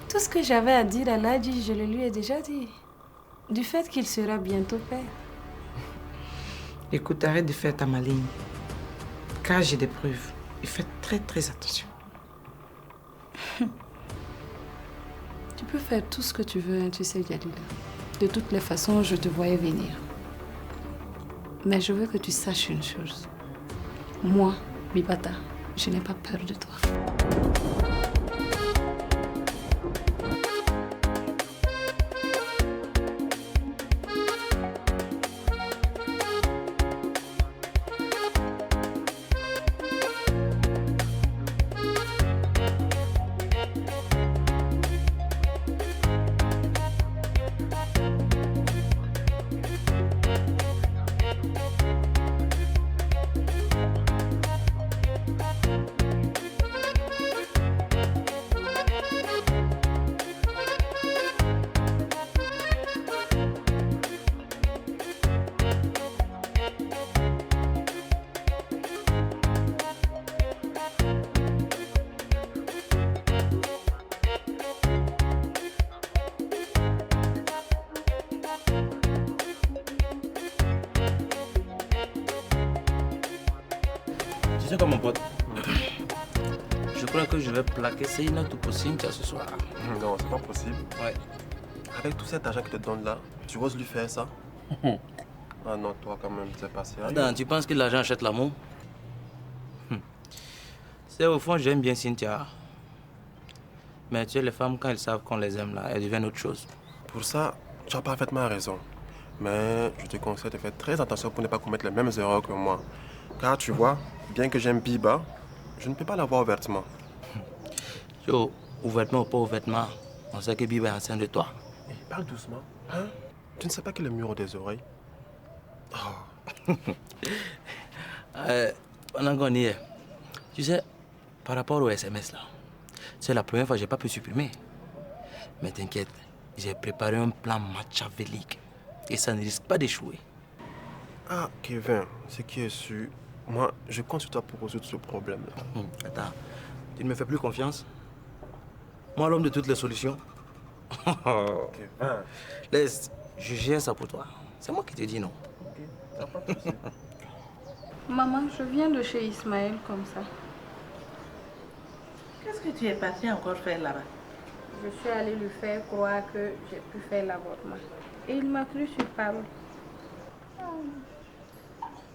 Tout ce que j'avais à dire à Ladji, je le lui ai déjà dit. Du fait qu'il sera bientôt père. Écoute, arrête de faire ta maligne. Car j'ai des preuves. Et fais très très attention. Tu peux faire tout ce que tu veux, hein, tu sais, Jalila. De toutes les façons, je te voyais venir. Mais je veux que tu saches une chose. Moi, Mibata, je n'ai pas peur de toi. Tu sais quoi, mon pote? Je crois que je vais plaquer Seina tout possible ce soir. Non, c'est pas possible. Ouais. Avec tout cet argent qu'il te donne là, tu oses lui faire ça? Ah non, toi quand même, c'est pas sérieux. Attends, tu penses que l'argent achète l'amour? C'est au fond, j'aime bien Cynthia. Mais tu sais, les femmes, quand elles savent qu'on les aime, là, elles deviennent autre chose. Pour ça, tu as parfaitement raison. Mais je te conseille de faire très attention pour ne pas commettre les mêmes erreurs que moi. Car tu vois, bien que j'aime Biba, je ne peux pas la voir ouvertement. Yo, ouvertement ou pas ouvertement, on sait que Biba est enceinte de toi. Hey, parle doucement, hein? Tu ne sais pas qu'il est le mur des oreilles? Oh. Pendant qu'on y est, tu sais, par rapport au SMS là, c'est la première fois que je n'ai pas pu supprimer. Mais t'inquiète, j'ai préparé un plan machiavélique et ça ne risque pas d'échouer. Ah, Kevin, ce qui est sûr, moi, je compte sur toi pour résoudre ce problème-là. Attends, tu ne me fais plus confiance? Moi, l'homme de toutes les solutions. Kevin. Laisse, je gère ça pour toi. C'est moi qui te dis non. Maman, je viens de chez Ismaël comme ça. Qu'est-ce que tu es parti encore faire là-bas? Je suis allée lui faire croire que j'ai pu faire l'avortement. Et il m'a cru sur parole.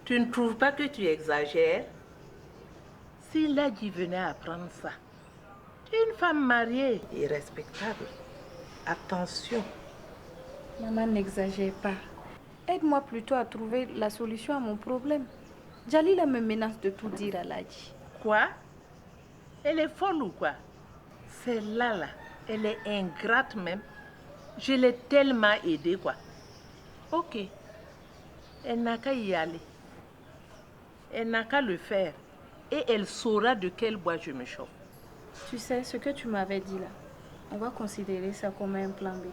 Tu ne trouves pas que tu exagères? Si Ladji venait apprendre ça, tu es une femme mariée et respectable. Attention. Maman, n'exagère pas. Aide-moi plutôt à trouver la solution à mon problème. Jalila me menace de tout dire à Ladji. Quoi? Elle est folle ou quoi? Celle-là, là, elle est ingrate même. Je l'ai tellement aidée, quoi. Ok. Elle n'a qu'à y aller. Elle n'a qu'à le faire. Et elle saura de quel bois je me chauffe. Tu sais, ce que tu m'avais dit là, on va considérer ça comme un plan B.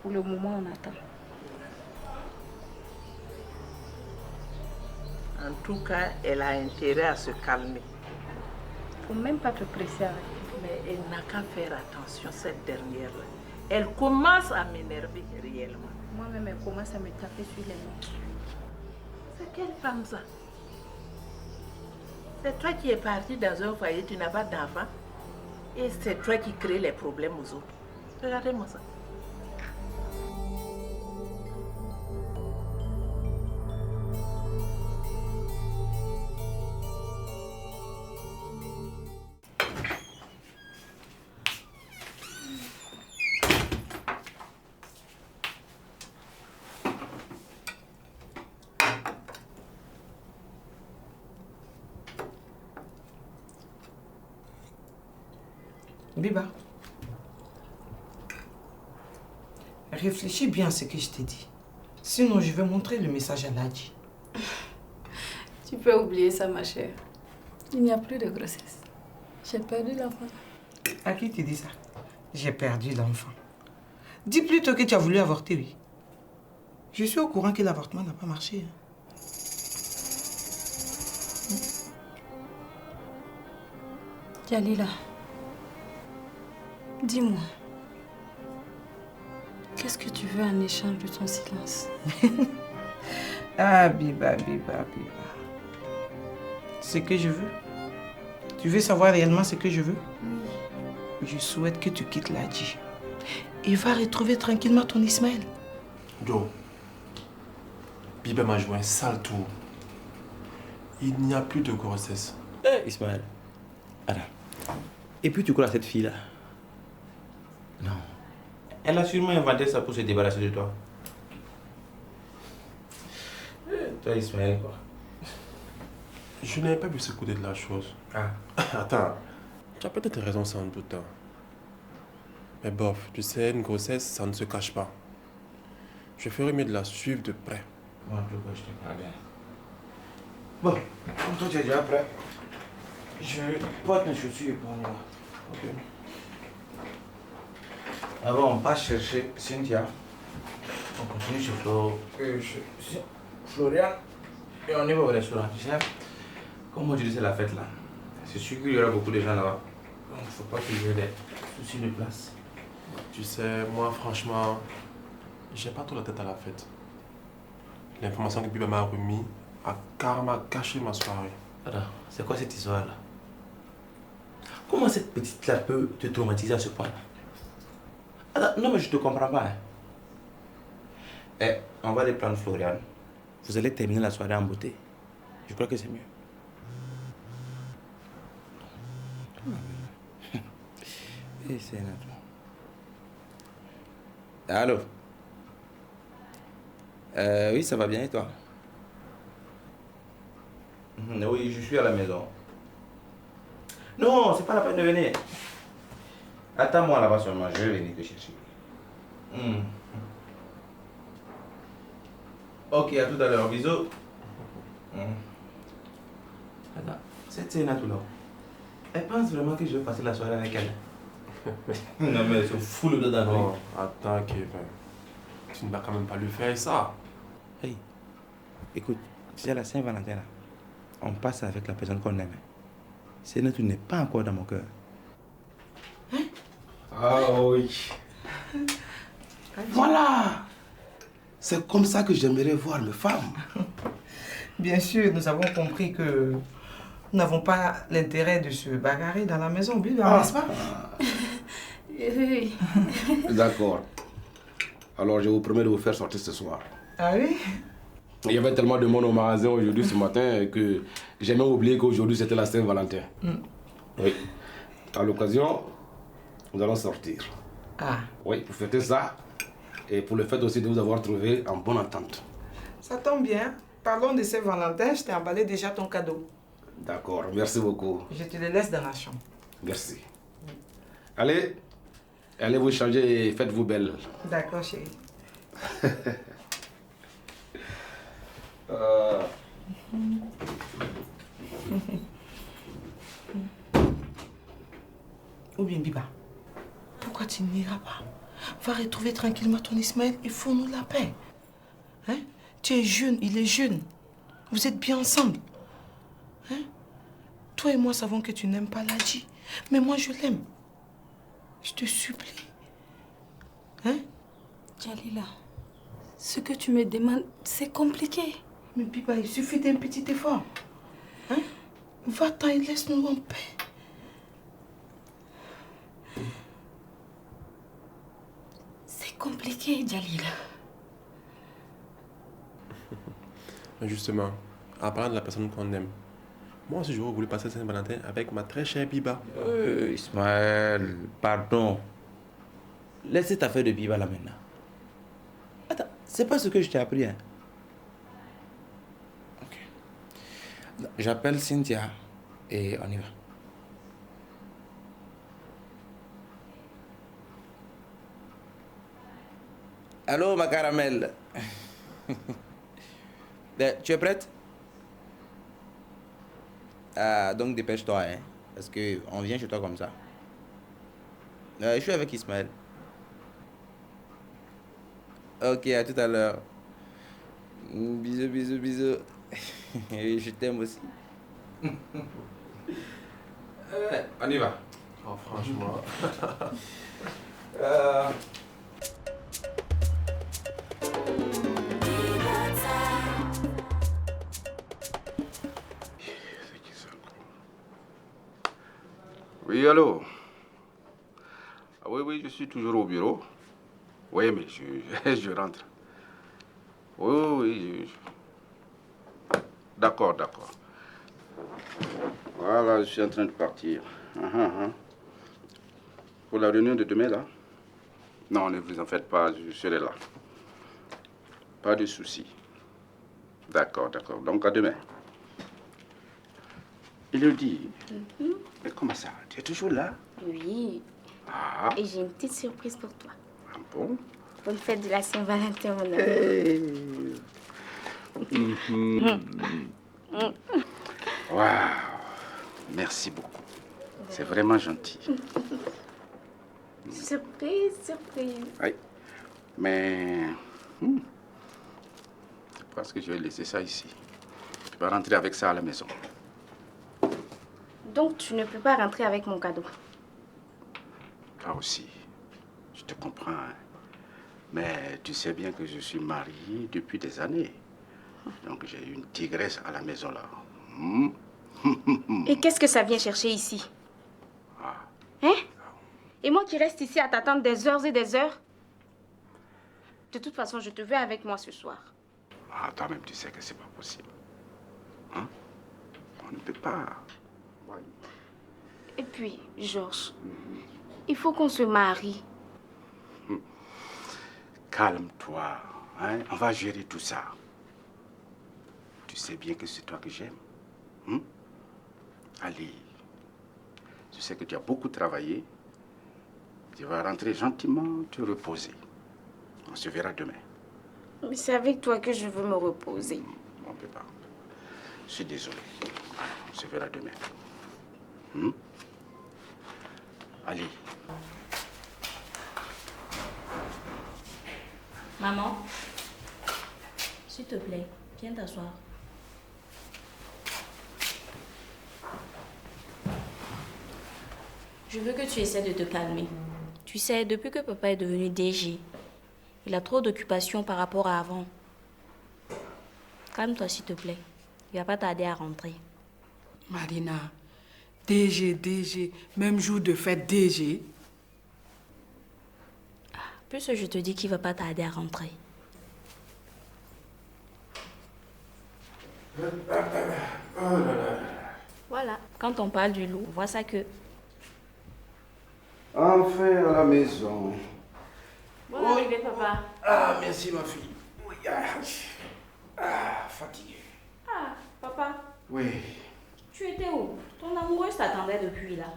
Pour le moment, on attend. En tout cas, elle a intérêt à se calmer. Faut même pas te presser avec. Mais elle n'a qu'à faire attention, cette dernière-là. Elle commence à m'énerver réellement. Moi-même, elle commence à me taper sur les mains. C'est quelle femme ça? C'est toi qui es parti dans un foyer, tu n'as pas d'enfant. Et c'est toi qui crée les problèmes aux autres. Regardez-moi ça. Biba, réfléchis bien à ce que je t'ai dit. Sinon, je vais montrer le message à Ladji. Tu peux oublier ça, ma chère. Il n'y a plus de grossesse. J'ai perdu l'enfant. À qui tu dis ça? J'ai perdu l'enfant. Dis plutôt que tu as voulu avorter, oui. Je suis au courant que l'avortement n'a pas marché. Jalila, dis-moi, Qu'est-ce que tu veux en échange de ton silence? Ah, Biba. Ce que je veux. Tu veux savoir réellement ce que je veux? Oui. Je souhaite que tu quittes Ladji. Et va retrouver tranquillement ton Ismaël. Joe, Biba m'a joué un sale tour. Il n'y a plus de grossesse. Ismaël. Attends. Et puis tu crois à cette fille-là? Non. Elle a sûrement inventé ça pour se débarrasser de toi. Toi, Ismaël, quoi. Je n'avais pas vu ce côté de la chose. Ah. Attends, tu as peut-être raison sans doute. Hein. Mais bof, tu sais, une grossesse, ça ne se cache pas. Je ferais mieux de la suivre de près. Bon, je te parle bien. Bon, comme toi tu es déjà prêt, je porte mes chaussures pour on y va. Ok. Avant, on passe chercher Cynthia. On continue chez Florian. Et on y va au restaurant, tu sais. Comme aujourd'hui c'est la fête là. C'est sûr qu'il y aura beaucoup de gens là-bas. Donc il ne faut pas qu'il y ait des soucis de place. Tu sais, moi franchement, j'ai pas trop la tête à la fête. L'information que Biba m'a remis a carrément gâché ma soirée. Attends, c'est quoi cette histoire là? Comment cette petite là peut te traumatiser à ce point là? Attends, non mais je te comprends pas. Hein. Eh, on va aller prendre Florian. Vous allez terminer la soirée en beauté. Je crois que c'est mieux. Et c'est notre... Allô? Oui, ça va bien et toi? Oui, je suis à la maison. Non, c'est pas la peine de venir. Attends-moi là-bas seulement, je vais venir te chercher. Ok, à tout à l'heure, bisous. Attends, cette Sénatou là, elle pense vraiment que je vais passer la soirée avec elle. Non mais elle se fout le dos dans Oh, attends, Kevin. Tu ne vas quand même pas lui faire ça. Hey, écoute, c'est la Saint-Valentin là. On passe avec la personne qu'on aime. Sénatou n'est pas encore dans mon cœur. Hein? Ah oui. Voilà. C'est comme ça que j'aimerais voir mes femmes. Bien sûr, nous avons compris que nous n'avons pas l'intérêt de se bagarrer dans la maison, Biba, n'est-ce pas? Oui. D'accord. Alors je vous promets de vous faire sortir ce soir. Ah oui? Il y avait tellement de monde au magasin aujourd'hui ce matin que j'ai même oublié qu'aujourd'hui c'était la Saint-Valentin. Oui. À l'occasion, nous allons sortir. Ah. Oui, pour fêter ça et pour le fait aussi de vous avoir trouvé en bonne entente. Ça tombe bien. Parlons de Saint-Valentin, je t'ai emballé déjà ton cadeau. D'accord, merci beaucoup. Je te le laisse dans la chambre. Merci. Allez, allez vous changer et faites-vous belle. D'accord, chérie. Ou bien, Biba, pourquoi tu n'iras pas? Va retrouver tranquillement ton Ismaël et fous-nous la paix. Hein? Tu es jeune, il est jeune. Vous êtes bien ensemble. Hein? Toi et moi savons que tu n'aimes pas Ladji. Mais moi, je l'aime. Je te supplie. Hein? Djalila, ce que tu me demandes, c'est compliqué. Mais Biba, il suffit d'un petit effort. Hein? Va-t'en et laisse-nous en paix. C'est compliqué, Djalila. Justement, en parlant de la personne qu'on aime, moi aussi j'aurais voulu passer Saint-Valentin avec ma très chère Biba. Ismaël, pardon. Laisse cette affaire de Biba là maintenant. Attends, c'est pas ce que je t'ai appris. Hein. Ok. J'appelle Cynthia et on y va. Allô, ma caramel. Tu es prête? Ah, donc dépêche-toi, hein, parce qu'on vient chez toi comme ça. Je suis avec Ismaël. Ok, à tout à l'heure. Bisous, bisous, bisous. Et je t'aime aussi. On y va. Oh, franchement. Oui, allô? Ah, oui, oui, je suis toujours au bureau. Oui, mais je rentre. Oui, oui, oui. D'accord, d'accord. Voilà, je suis en train de partir. Pour la réunion de demain, là? Non, ne vous en faites pas, je serai là. Pas de souci. D'accord, d'accord. Donc, à demain. Élodie, mais comment ça? Tu es toujours là? Oui. Ah, Et j'ai une petite surprise pour toi. ah bon? Bonne fête de la Saint-Valentin, mon ami. Hey. Waouh! Merci beaucoup. C'est vraiment gentil. Surprise, surprise. Oui. Mais je pense que je vais laisser ça ici. Tu vas rentrer avec ça à la maison. Donc, tu ne peux pas rentrer avec mon cadeau. Toi aussi, je te comprends. Hein. Mais tu sais bien que je suis marié depuis des années. Donc, j'ai une tigresse à la maison là. Et qu'est-ce que ça vient chercher ici? Hein? Et moi qui reste ici à t'attendre des heures et des heures? De toute façon, je te veux avec moi ce soir. Ah, toi-même, tu sais que c'est pas possible. Hein? On ne peut pas. Et puis, Georges, il faut qu'on se marie. Calme-toi. Hein? On va gérer tout ça. Tu sais bien que c'est toi que j'aime. Allez. Je sais que tu as beaucoup travaillé. Tu vas rentrer gentiment, te reposer. On se verra demain. Mais c'est avec toi que je veux me reposer. On ne peut pas. Je suis désolé. On se verra demain. Allez. Maman, s'il te plaît, viens t'asseoir. Je veux que tu essaies de te calmer. Tu sais, depuis que papa est devenu DG, il a trop d'occupations par rapport à avant. Calme-toi, s'il te plaît. Il va pas tarder à rentrer. Marina, DG, même jour de fête DG. Plus je te dis qu'il va pas tarder à rentrer. Voilà, quand on parle du loup, on voit ça que... Enfin à la maison. Bonne arrivée, papa. Ah, merci ma fille. Oui, fatigué. Ah, papa, Oui. tu étais où? Ton amoureuse t'attendait depuis là.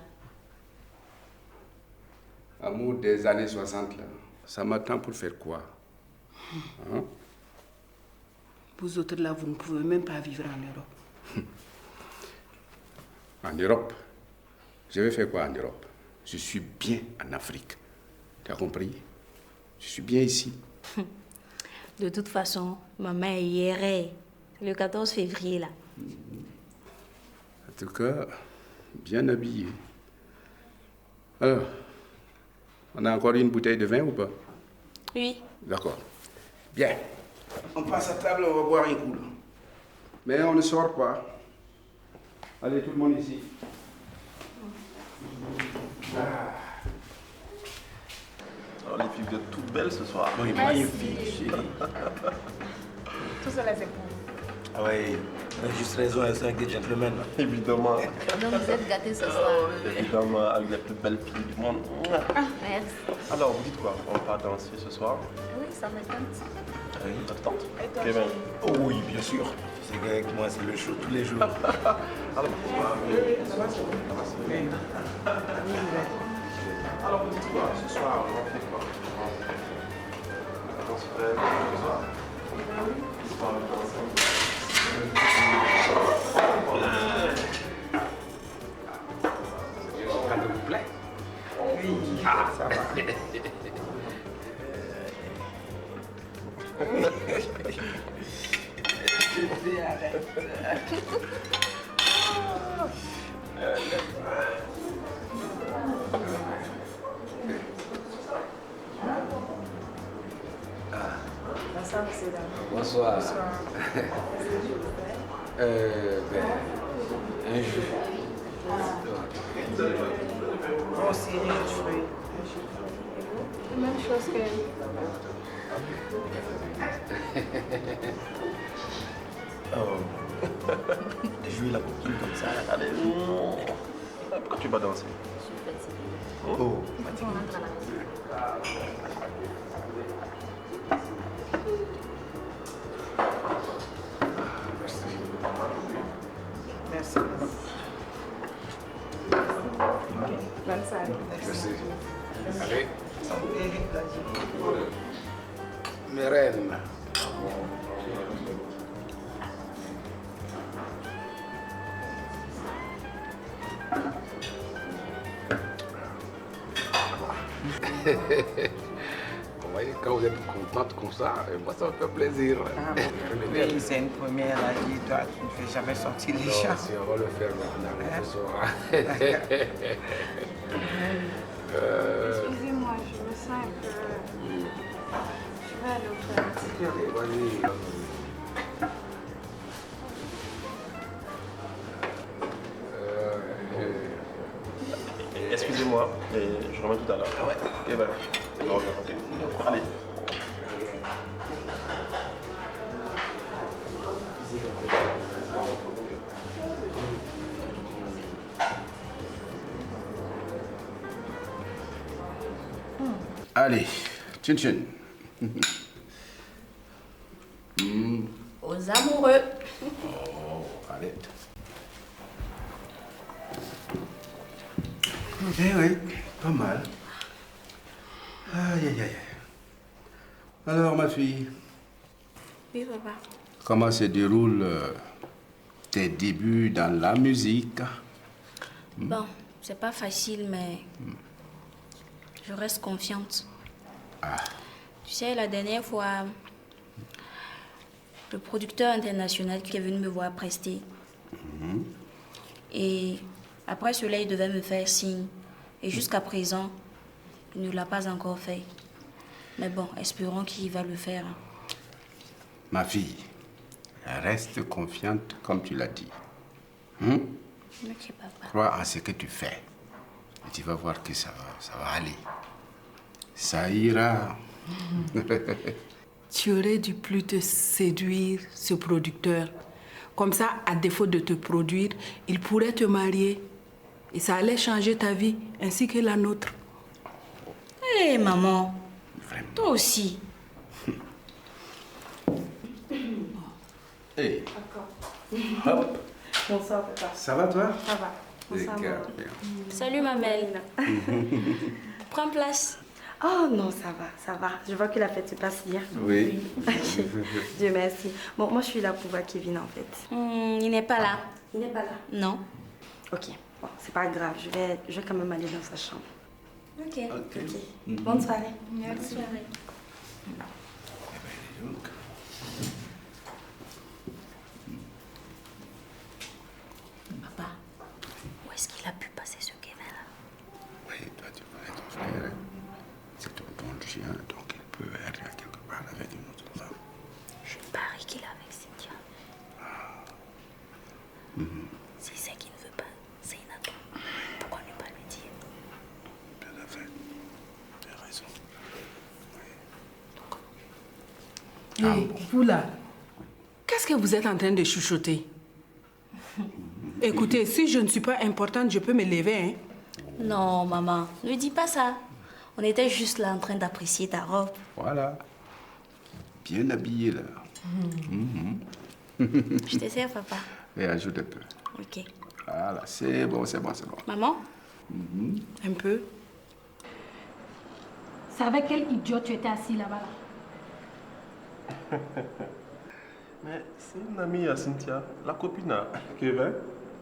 Amour des années 60 là. Ça m'attend pour faire quoi? Hein? Vous autres là, vous ne pouvez même pas vivre en Europe. En Europe? Je vais faire quoi en Europe? Je suis bien en Afrique. Tu as compris? Je suis bien ici. De toute façon, maman irait le 14 février là. En tout cas, bien habillé. Alors, on a encore une bouteille de vin ou pas? Oui. D'accord. Bien. On passe à table, on va boire un coup. Mais on ne sort pas. Allez, tout le monde ici. Alors, les filles, vous êtes toutes belles ce soir. Oui, magnifique, chérie. Tout cela, c'est pour vous. Ah ouais, elle a juste raison, elles sont avec des gentlemen. Évidemment. Donc vous êtes gâtés ce soir. Évidemment, avec les plus belles filles du monde. Merci. Alors, vous dites quoi? On part danser ce soir? Oui, ça me tente. Oui, ça te tente? Kevin. Oh oui, bien sûr. Tu sais qu'avec moi, c'est le show tous les jours. Alors, alors, vous dites quoi? Ce soir, on va faire quoi? On se fait ce soir? Ce soir, on va danser. Ça vous plaît? Oui. Ah, ça va. Bonsoir. Un jeu. aussi rien de fruits. Même chose que... Jouer la coquine comme ça. Allez. Pourquoi tu vas danser? Je suis fatiguée. Oh. On rentre à la maison. Merci. Bonne soirée. Merci. Allez. Mes reines. Vous voyez, quand vous êtes contente comme ça, moi ça me fait plaisir. Ah, oui, c'est une première à dire, toi, tu ne fais jamais sortir les Non, chats. si on va le faire maintenant, ce soir. Excusez-moi, je me sens un peu... Je vais aller au toilette. Allez, vas-y. Excusez-moi, je reviens tout à l'heure. Ah ouais. Et ben, on revient. Allez. Allez, chin chin. Aux amoureux. Oh, allez. Eh oui, pas mal. Aïe, aïe, aïe. Alors, ma fille, Oui, papa. comment se déroulent tes débuts dans la musique? Bon, c'est pas facile, mais je reste confiante. Tu sais, la dernière fois, le producteur international qui est venu me voir prester. Et après cela, il devait me faire signe. Et jusqu'à présent, il ne l'a pas encore fait. Mais bon, espérons qu'il va le faire. Ma fille, reste confiante comme tu l'as dit. Ok, papa. Crois en ce que tu fais. Et tu vas voir que ça va aller. Ça ira. Tu aurais dû plus te séduire, ce producteur. Comme ça, à défaut de te produire, il pourrait te marier. Et ça allait changer ta vie, ainsi que la nôtre. Hé, maman. Vraiment. Toi aussi. Hey. Hop. Bonsoir, papa. Ça va, toi? Ça va. Bonsoir, maman. Salut, ma belle. Prends place. Oh non, ça va. Je vois que la fête se passe bien. Oui. Ok. Dieu merci. Bon, moi je suis là pour voir Kevin en fait. Il n'est pas là. Il n'est pas là? Non. Ok, bon, c'est pas grave. Je vais quand même aller dans sa chambre. Ok. Bonne soirée. Bonne soirée. Papa, où est-ce qu'il a pu passer ce Kevin-là? Oui, toi, tu connais ton frère. C'est un bon chien, donc il peut être quelque part avec une autre femme. Je parie qu'il est avec Cynthia. Si c'est qu'il ne veut pas, c'est inattendu. Pourquoi ne pas lui dire? Bien à fait. Tu as raison. Hé, vous là, qu'est-ce que vous êtes en train de chuchoter? Écoutez, si je ne suis pas importante, je peux me lever, hein? Non, maman, ne dis pas ça. On était juste là en train d'apprécier ta robe. Voilà. Bien habillé, là. Je te sers, papa. Et ajoute un peu. Ok. Voilà, c'est bon, c'est bon, c'est bon. Maman? Un peu. C'est avec quel idiot tu étais assis là-bas? Mais c'est une amie à Cynthia, la copine à Kevin.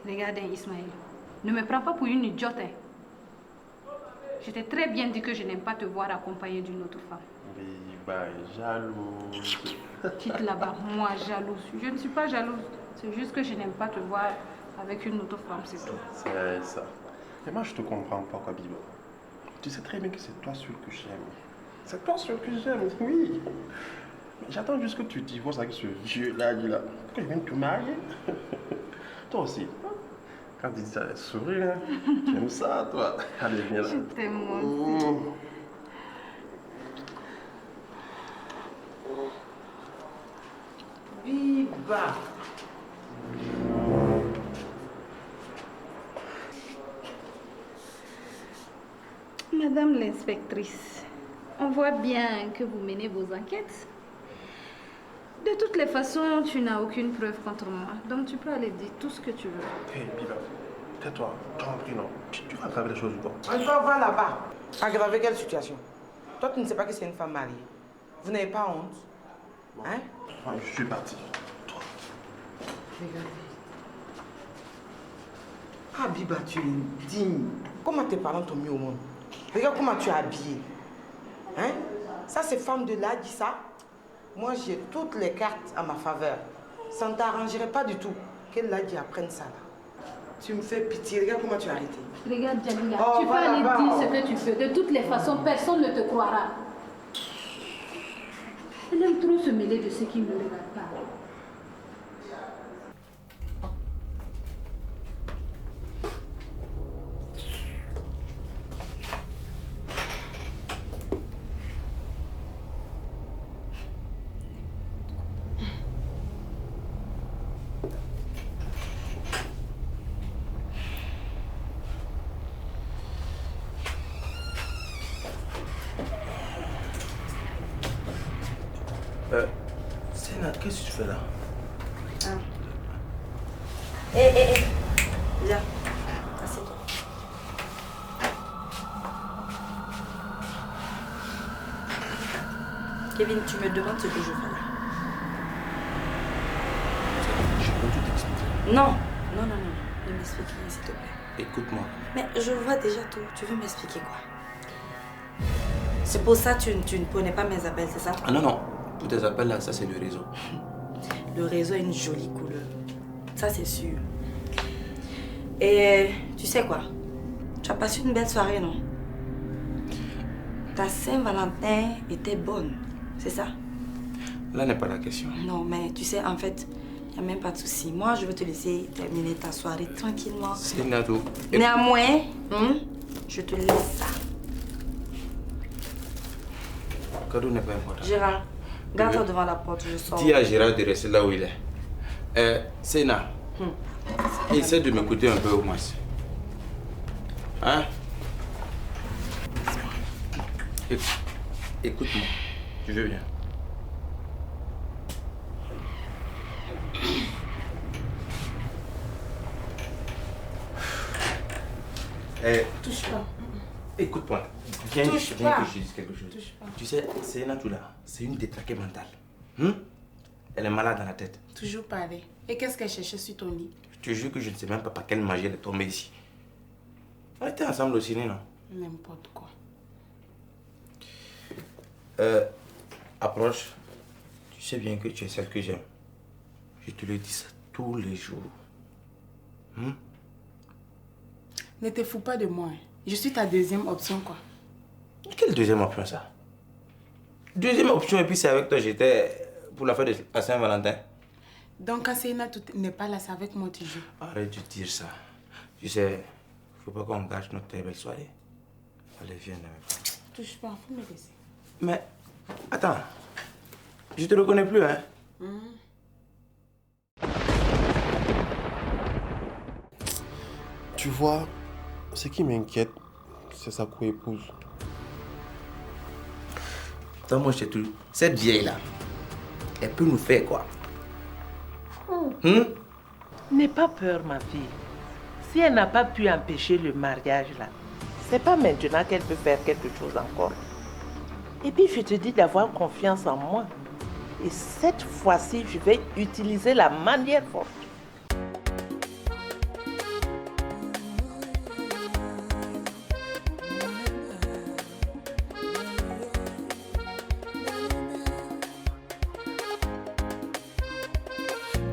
Regardez, Ismaël. Ne me prends pas pour une idiote. Hein. Je t'ai très bien dit que je n'aime pas te voir accompagnée d'une autre femme. Oui, bah, jalouse. Quitte là-bas, moi jalouse. Je ne suis pas jalouse. C'est juste que je n'aime pas te voir avec une autre femme, c'est tout. C'est ça. Et moi, je te comprends pas, quoi, Biba. Tu sais très bien que c'est toi seul que j'aime. C'est toi seul que j'aime, oui. Mais j'attends juste que tu divorces avec ce vieux-là, là. Que je vienne te marier. Toi aussi. Quand tu dis ça, elle sourit, hein. J'aime ça, toi. Allez, viens là. Je t'aime, moi aussi. Biba. Madame l'inspectrice, on voit bien que vous menez vos enquêtes. De toutes les façons, tu n'as aucune preuve contre moi. Donc tu peux aller dire tout ce que tu veux. Hé, Biba, tais-toi. T'as compris, non? Tu vas aggraver les choses ou quoi? On doit voir là-bas. Aggraver quelle situation? Toi, tu ne sais pas que c'est une femme mariée. Vous n'avez pas honte? Hein? Je suis parti. Toi. Regardez. Ah, Biba, tu es digne. Comment tes parents t'ont mis au monde? Regarde comment tu es habillée. Hein? Ça, c'est femme de là, dit ça. Moi, j'ai toutes les cartes à ma faveur. Ça ne t'arrangerait pas du tout qu'elle l'a dit apprenne ça là. Tu me fais pitié. Regarde comment tu as arrêté. Regarde, Jalila, Oh, tu peux voilà, aller va, dire oh. ce que tu veux. De toutes les façons, personne ne te croira. Elle aime trop se mêler de ce qui ne regarde pas. Sénat, qu'est-ce que tu fais là? Hé, viens, assieds-toi. Kevin, tu me demandes ce que je fais là. Je peux tout expliquer. Non, ne m'explique rien s'il te plaît. Écoute-moi. Mais je vois déjà tout, tu veux m'expliquer quoi? C'est pour ça que tu ne prenais pas mes appels, c'est ça? Ah non, pour tes appels là, ça c'est le réseau. Le réseau a une jolie couleur, ça c'est sûr. Et tu sais quoi? Tu as passé une belle soirée, non? Ta Saint-Valentin était bonne, c'est ça? Là n'est pas la question. Non, mais tu sais, en fait, il n'y a même pas de souci. Moi, je veux te laisser terminer ta soirée tranquillement. C'est Nato. Néanmoins, je te laisse ça. Cadeau n'est pas important. Gérard, garde-toi devant la porte, je sors. Dis à Gérard de rester là où il est. Sénat, essaie de m'écouter un peu au moins. Hein? Écoute-moi, tu veux bien? Touche pas. Écoute-moi, viens que je dise quelque chose. Touche pas. Tu sais, Sénatou là, c'est une détraquée mentale. Elle est malade dans la tête. Toujours parler. Et qu'est-ce qu'elle cherchait sur ton lit? Je te jure que je ne sais même pas par quelle magie elle est tombée ici. On était ensemble au ciné, non? N'importe quoi. Approche. Tu sais bien que tu es celle que j'aime. Je te le dis ça tous les jours. Ne te fous pas de moi. Je suis ta deuxième option, quoi. Quelle deuxième option, ça? Deuxième option, et puis c'est avec toi, j'étais pour la fête de la Saint-Valentin. Donc, quand Sénat n'est pas là, c'est avec moi tu joues. Arrête de dire ça. Tu sais, faut pas qu'on gâche notre très belle soirée. Allez, viens avec moi. Touche pas, faut me laisser. Mais, attends. Je te reconnais plus, hein? Tu vois, ce qui m'inquiète, c'est sa co-épouse. Attends, moi, je te dis, cette vieille-là, elle peut nous faire quoi? N'aie pas peur, ma fille. Si elle n'a pas pu empêcher le mariage là, c'est pas maintenant qu'elle peut faire quelque chose encore. Et puis je te dis d'avoir confiance en moi. Et cette fois-ci, je vais utiliser la manière forte.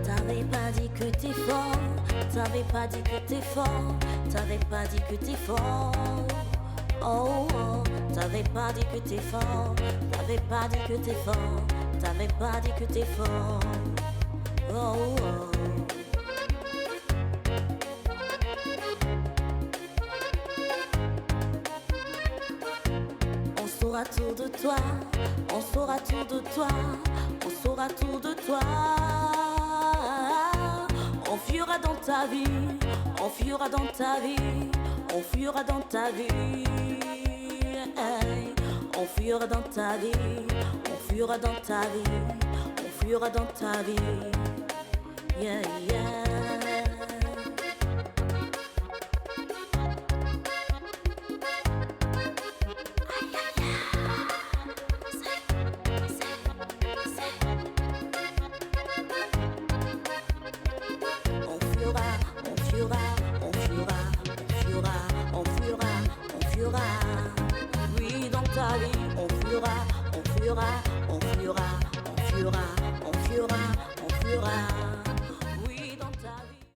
T'avais pas dit que t'es fort, t'avais pas dit que t'es fort, t'avais pas dit que t'es fort. Oh, oh, t'avais pas dit que t'es fort, t'avais pas dit que t'es fort, t'avais pas dit que t'es fort. Oh, oh. saura tout de toi, on saura tout de toi, on saura tout de toi. On fuira dans ta vie, on fuira dans ta vie, on fuira dans ta vie. Hey. On fuira dans ta vie, on fuira dans ta vie, on fuira dans ta vie. Yeah, yeah. Oui, dans ta vie, on fuira, on fuira, on fuira, on fuira, on fuira, on fuira.